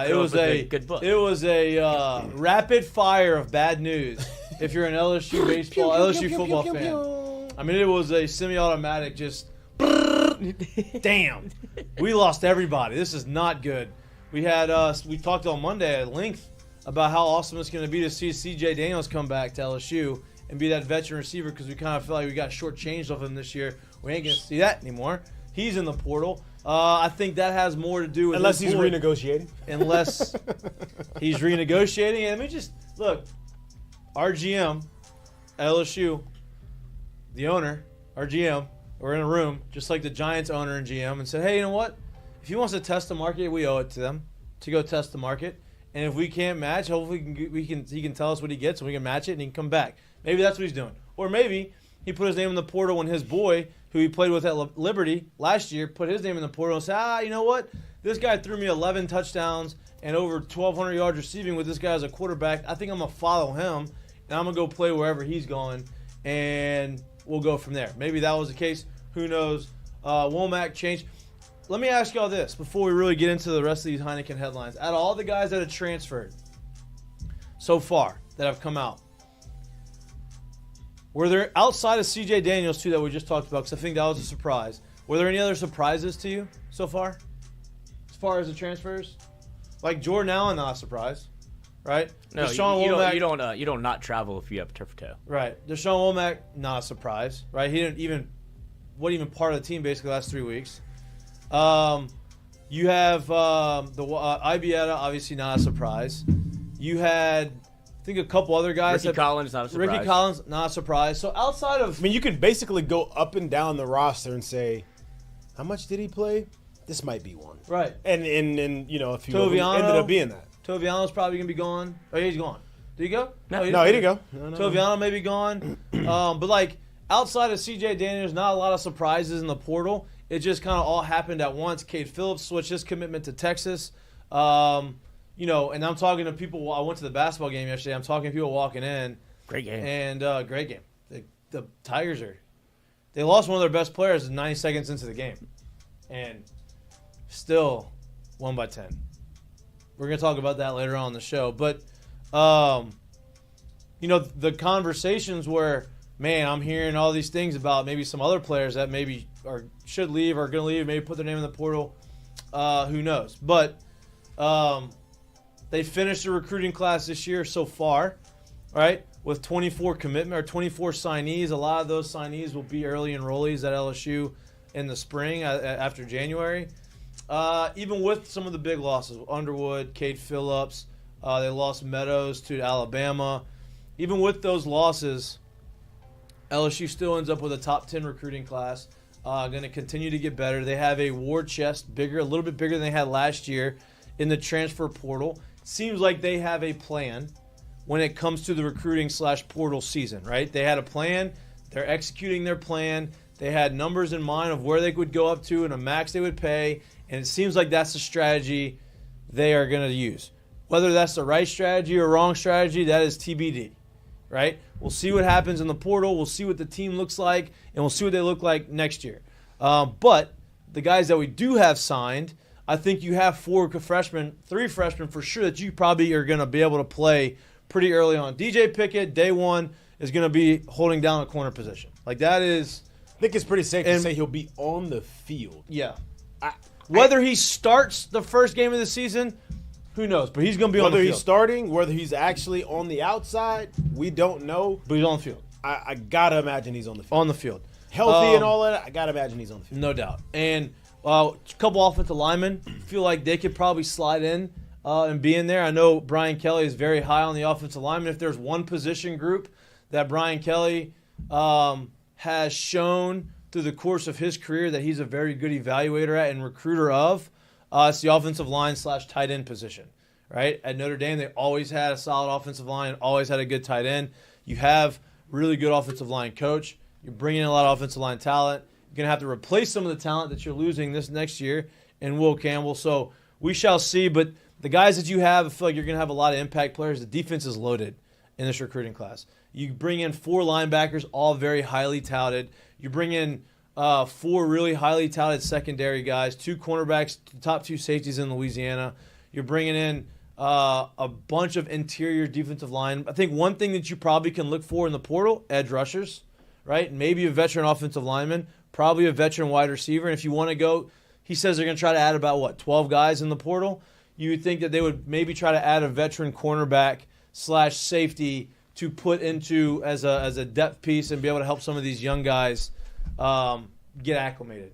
It was a good book. It was a rapid fire of bad news. If you're an LSU baseball, LSU football fan, I mean, it was a semi-automatic. Just damn, we lost everybody. This is not good. We had we talked on Monday at length about how awesome it's going to be to see C.J. Daniels come back to LSU and be that veteran receiver, because we kind of feel like we got shortchanged off him this year. We ain't going to see that anymore. He's in the portal. I think that has more to do with unless he's renegotiating. Unless he's renegotiating. And I mean, just look, our GM, LSU, the owner, our GM, we're in a room just like the Giants owner and GM, and said, hey, you know what? If he wants to test the market, we owe it to them to go test the market. And if we can't match, hopefully he can tell us what he gets and we can match it and he can come back. Maybe that's what he's doing. Or maybe he put his name in the portal when his boy, who he played with at Liberty last year, put his name in the portal and said, you know what? This guy threw me 11 touchdowns and over 1,200 yards receiving with this guy as a quarterback. I think I'm going to follow him, and I'm going to go play wherever he's going, and we'll go from there. Maybe that was the case. Who knows? Womack changed. Let me ask y'all this before we really get into the rest of these Heineken headlines. Out of all the guys that have transferred so far that have come out, were there, outside of C.J. Daniels, too, that we just talked about, because I think that was a surprise, were there any other surprises to you so far as the transfers? Like Jordan Allen, not a surprise, right? No, you don't not travel if you have turf toe. Right. Deshaun Womack, not a surprise, right? He wasn't even part of the team basically the last 3 weeks. You have Ibieta, obviously not a surprise. You had, I think, a couple other guys. Ricky Collins, not a surprise. Ricky Collins, not a surprise. So outside of, I mean, you can basically go up and down the roster and say, how much did he play? This might be one. Right. And you know, a few of them ended up being that. Toviano's probably gonna be gone. Oh, he's gone. Did he go? No, he didn't go. No. Toviano may be gone. But like outside of C.J. Daniels, not a lot of surprises in the portal. It just kind of all happened at once. Cade Phillips switched his commitment to Texas. You know, and I'm talking to people. I went to the basketball game yesterday. I'm talking to people walking in. Great game. And great game. The Tigers they lost one of their best players 90 seconds into the game. And still won by 10. We're going to talk about that later on in the show. But, you know, the conversations where, man, I'm hearing all these things about maybe some other players that maybe should leave or going to leave, maybe put their name in the portal. Who knows? But they finished the recruiting class this year so far, right, with 24 signees. A lot of those signees will be early enrollees at LSU in the spring after January. Even with some of the big losses, Underwood, Cade Phillips, they lost Meadows to Alabama. Even with those losses, LSU still ends up with a top 10 recruiting class. Going to continue to get better. They have a war chest a little bit bigger than they had last year in the transfer portal. Seems like they have a plan when it comes to the recruiting / portal season, right? They had a plan. They're executing their plan. They had numbers in mind of where they would go up to and a max they would pay. And it seems like that's the strategy they are going to use. Whether that's the right strategy or wrong strategy, that is TBD, right? We'll see what happens in the portal. We'll see what the team looks like, and we'll see what they look like next year. But the guys that we do have signed, I think you have 3 freshmen for sure that you probably are going to be able to play pretty early on. DJ Pickett, day one, is going to be holding down a corner position. Like that is... I think it's pretty safe to say he'll be on the field. Yeah. Whether he starts the first game of the season, who knows? But he's going to be on the field. Whether he's starting, whether he's actually on the outside, we don't know. But he's on the field. I got to imagine he's on the field. On the field. Healthy and all that, I got to imagine he's on the field. No doubt. And a couple offensive linemen feel like they could probably slide in and be in there. I know Brian Kelly is very high on the offensive lineman. If there's one position group that Brian Kelly has shown through the course of his career that he's a very good evaluator at and recruiter of, it's the offensive line / tight end position, right? At Notre Dame, they always had a solid offensive line, always had a good tight end. You have really good offensive line coach. You're bringing in a lot of offensive line talent. You're going to have to replace some of the talent that you're losing this next year in Will Campbell. So we shall see. But the guys that you have, I feel like you're going to have a lot of impact players. The defense is loaded in this recruiting class. You bring in 4 linebackers, all very highly touted. You bring in 4 really highly touted secondary guys, 2 cornerbacks, the top 2 safeties in Louisiana. You're bringing in a bunch of interior defensive line. I think one thing that you probably can look for in the portal, edge rushers, right? Maybe a veteran offensive lineman, probably a veteran wide receiver. And if you want to go, he says they're going to try to add about, 12 guys in the portal. You would think that they would maybe try to add a veteran cornerback / safety to put into as a depth piece and be able to help some of these young guys get acclimated.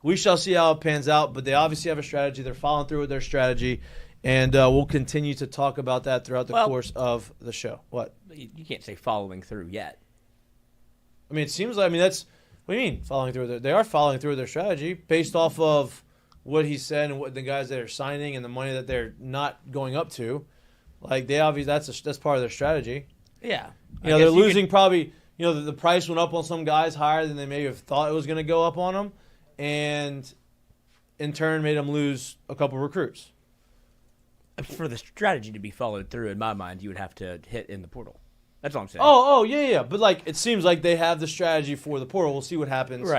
We shall see how it pans out, but they obviously have a strategy. They're following through with their strategy, and we'll continue to talk about that throughout the course of the show. What? You can't say following through yet. I mean, it seems like, that's – what do you mean following through? They are following through with their strategy based off of what he said and what the guys that are signing and the money that they're not going up to. Like, they obviously that's part of their strategy. Yeah. They're losing probably – the price went up on some guys higher than they may have thought it was going to go up on them, and in turn made them lose a couple recruits. For the strategy to be followed through, in my mind, you would have to hit in the portal. That's all I'm saying. Oh, yeah. But, it seems like they have the strategy for the portal. We'll see what happens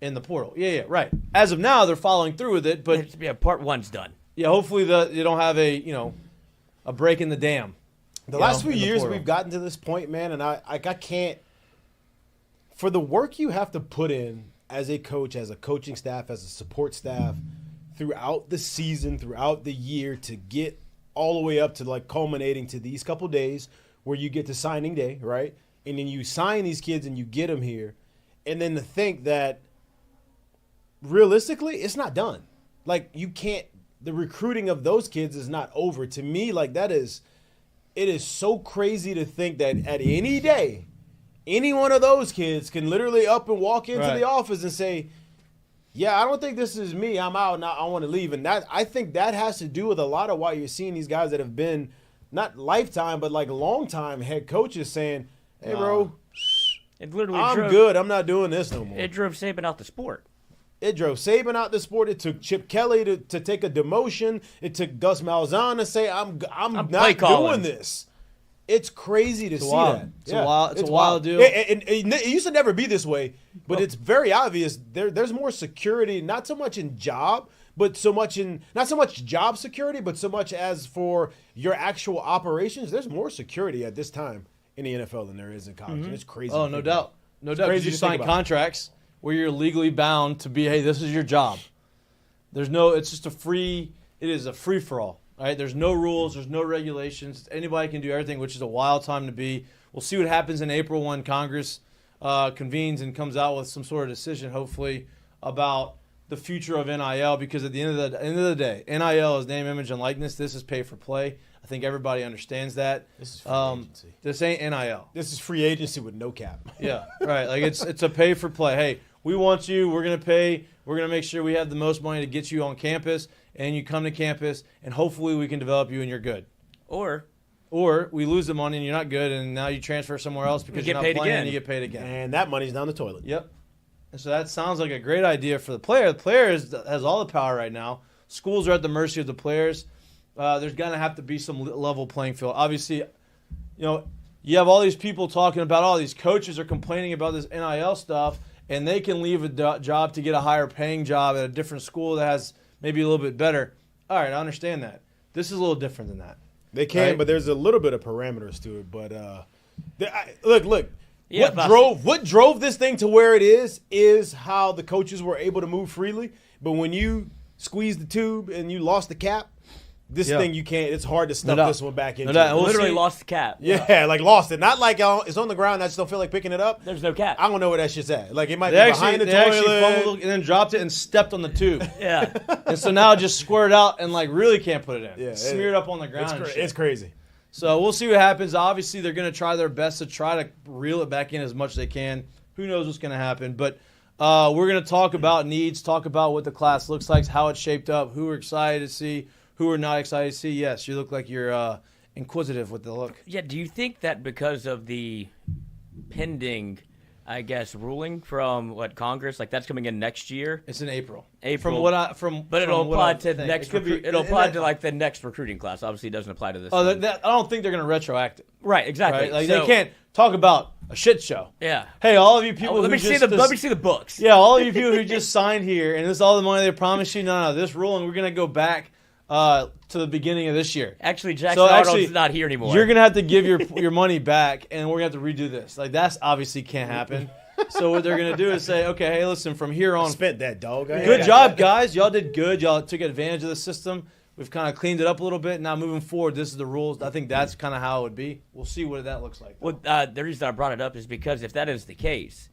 in the portal. Yeah, right. As of now, they're following through with it. But part one's done. Yeah, hopefully you don't have a break in the dam. The last few years we've gotten to this point, man, and I can't – for the work you have to put in as a coach, as a coaching staff, as a support staff, throughout the season, throughout the year, to get all the way up to, culminating to these couple days – where you get to signing day, right? And then you sign these kids and you get them here. And then to think that realistically, it's not done. You can't – the recruiting of those kids is not over. To me, it is so crazy to think that at any day, any one of those kids can literally up and walk into the office and say, yeah, I don't think this is me. I'm out now. I want to leave. And I think that has to do with a lot of why you're seeing these guys that have been – not lifetime, but long time head coaches saying, hey, bro, I'm good. I'm not doing this no more. It drove Saban out the sport. It drove Saban out the sport. It took Chip Kelly to take a demotion. It took Gus Malzahn to say, I'm not doing this. It's crazy to see that. It's a wild deal. It used to never be this way, but it's very obvious. There's more security, not so much in job, but not so much job security, but so much as for your actual operations. There's more security at this time in the NFL than there is in college. And it's crazy. Oh, no doubt. No doubt. Because you sign contracts where you're legally bound to be, hey, this is your job. It's just it is a free-for-all. Right? There's no rules. There's no regulations. Anybody can do everything, which is a wild time to be. We'll see what happens in April when Congress convenes and comes out with some sort of decision, hopefully, about the future of NIL, because at the end of the day, NIL is name, image, and likeness. This is pay for play. I think everybody understands that. This is free agency. This ain't NIL. This is free agency with no cap. Yeah, right. It's a pay for play. Hey, we want you. We're going to pay. We're going to make sure we have the most money to get you on campus, and you come to campus, and hopefully we can develop you and you're good. Or we lose the money and you're not good, and now you transfer somewhere else because you're not playing and you get paid again. And that money's down the toilet. Yep. And so that sounds like a great idea for the player. The player has all the power right now. Schools are at the mercy of the players. There's going to have to be some level playing field. Obviously, you have all these people talking about, all these coaches are complaining about this NIL stuff, and they can leave a job to get a higher paying job at a different school that has maybe a little bit better. All right, I understand that. This is a little different than that. They can, right? But there's a little bit of parameters to it. But look. Yeah, what drove this thing to where it is how the coaches were able to move freely. But when you squeeze the tube and you lost the cap, thing you can't. It's hard to stuff this one back into. Literally lost the cap. Yeah, lost it. Not like it's on the ground. I just don't feel like picking it up. There's no cap. I don't know where that shit's at. It might be behind the toilet. They actually fumbled and then dropped it and stepped on the tube. Yeah. And so now it just squirted out and really can't put it in. Yeah, smeared up on the ground. It's crazy. So we'll see what happens. Obviously, they're going to try their best to try to reel it back in as much as they can. Who knows what's going to happen? But we're going to talk about needs, talk about what the class looks like, how it's shaped up, who we're excited to see, who we're not excited to see. Yes, you look like you're inquisitive with the look. Yeah, do you think that because of the pending, ruling from Congress, that's coming in next year? It's in April. But it'll apply to the next. It'll apply to the next recruiting class. Obviously, it doesn't apply to this. I don't think they're going to retroact it. Right, exactly. Right? They can't talk about a shit show. Yeah. Hey, all of you people. Let me see the books. Yeah, all of you people who just signed here, and this is all the money they promised you. No, this ruling, we're going to go back to the beginning of this year. Actually, Jackson Arnold's not here anymore. You're gonna have to give your money back, and we're gonna have to redo this. Like that's obviously can't happen. So what they're gonna do is say, okay, hey, listen, from here on, spent that dog. Good job, guys. Y'all did good. Y'all took advantage of the system. We've kind of cleaned it up a little bit. Now moving forward, this is the rules. I think that's kind of how it would be. We'll see what that looks like. Well, the reason I brought it up is because if that is the case,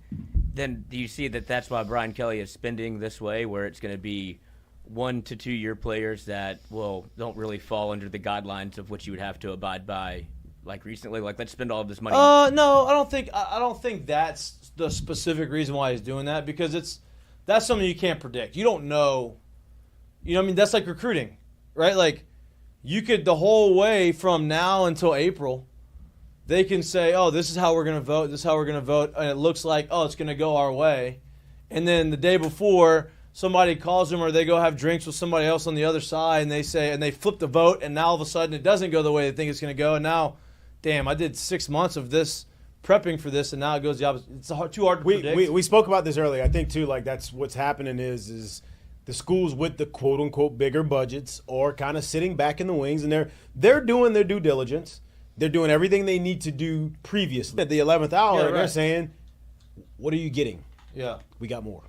then do you see that that's why Brian Kelly is spending this way, where it's going to be 1 to 2 year players that don't really fall under the guidelines of what you would have to abide by, like recently. Like let's spend all of this money. No, I don't think that's the specific reason why he's doing that, because that's something you can't predict. You don't know. You know what I mean? That's like recruiting. Right? Like, you could, the whole way from now until April, they can say, oh, this is how we're going to vote, this is how we're going to vote, and it looks like, oh, it's going to go our way. And then the day before, somebody calls them or they go have drinks with somebody else on the other side, and they say, and they flip the vote, and now all of a sudden it doesn't go the way they think it's going to go. And now, damn, I did 6 months of this, prepping for this, and now it goes the opposite. It's too hard to predict. We spoke about this earlier. I think, too, like that's what's happening is the schools with the quote-unquote bigger budgets are kind of sitting back in the wings, and they're doing their due diligence. They're doing everything they need to do previously. At the 11th hour, they're saying, what are you getting? Yeah. We got more.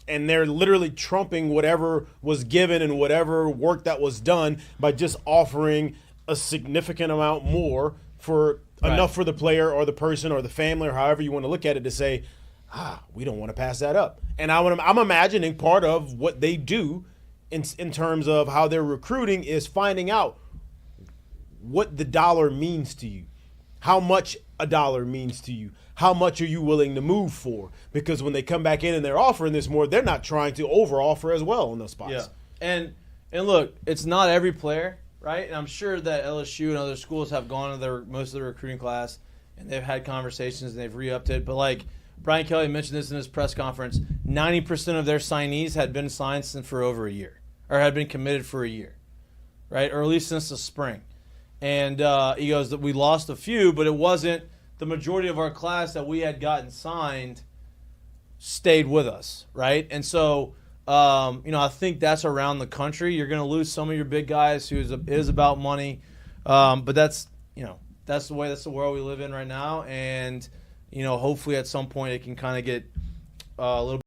And they're literally trumping whatever was given and whatever work that was done by just offering a significant amount more for enough for the player or the person or the family or however you want to look at it to say, we don't want to pass that up. And I'm imagining part of what they do in terms of how they're recruiting is finding out what the dollar means to you, how much a dollar means to you, how much are you willing to move for? Because when they come back in and they're offering this more, they're not trying to over-offer as well in those spots. Yeah, and look, it's not every player, right? And I'm sure that LSU and other schools have gone to most of their recruiting class and they've had conversations and they've re-upped it. But like Brian Kelly mentioned this in his press conference, 90% of their signees had been signed for over a year or had been committed for a year, right? Or at least since the spring. And he goes that we lost a few, but it wasn't the majority of our class that we had gotten signed stayed with us, right? And so, I think that's around the country. You're going to lose some of your big guys who is about money, but that's the world we live in right now. And hopefully at some point it can kind of get a little